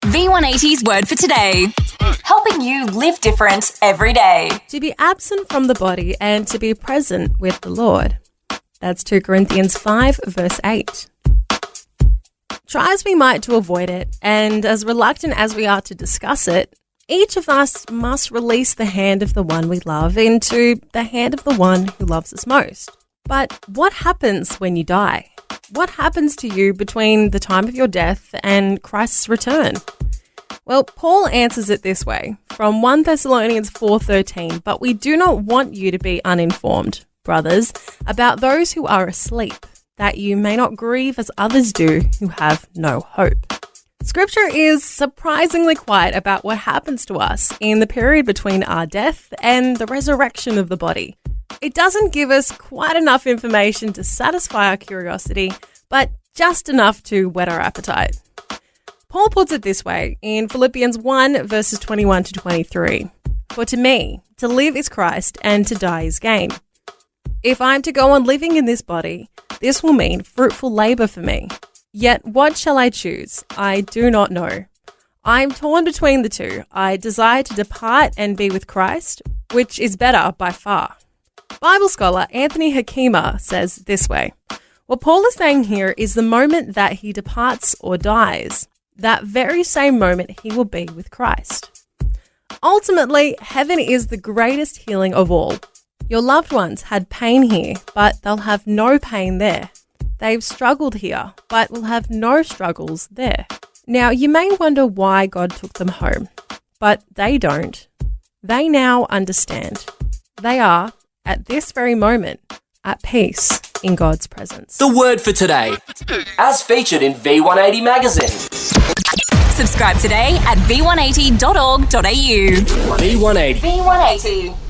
V180's word for today. Helping you live different every day. To be absent from the body and to be present with the Lord. That's 2 Corinthians 5 verse 8. Try as we might to avoid it, and as reluctant as we are to discuss it, each of us must release the hand of the one we love into the hand of the one who loves us most. But what happens when you die? What happens to you between the time of your death and Christ's return? Well, Paul answers it this way from 1 Thessalonians 4:13, but we do not want you to be uninformed, brothers, about those who are asleep, that you may not grieve as others do who have no hope. Scripture is surprisingly quiet about what happens to us in the period between our death and the resurrection of the body. It doesn't give us quite enough information to satisfy our curiosity, but just enough to whet our appetite. Paul puts it this way in Philippians 1 verses 21 to 23. For to me, to live is Christ and to die is gain. If I'm to go on living in this body, this will mean fruitful labor for me. Yet what shall I choose? I do not know. I am torn between the two. I desire to depart and be with Christ, which is better by far. Bible scholar Anthony Hakima says this way. What Paul is saying here is the moment that he departs or dies, that very same moment he will be with Christ. Ultimately, heaven is the greatest healing of all. Your loved ones had pain here, but they'll have no pain there. They've struggled here, but will have no struggles there. Now, you may wonder why God took them home, but they don't. They now understand. They are, at this very moment, at peace in God's presence. The word for today, as featured in V180 magazine. Subscribe today at v180.org.au. V180. V180.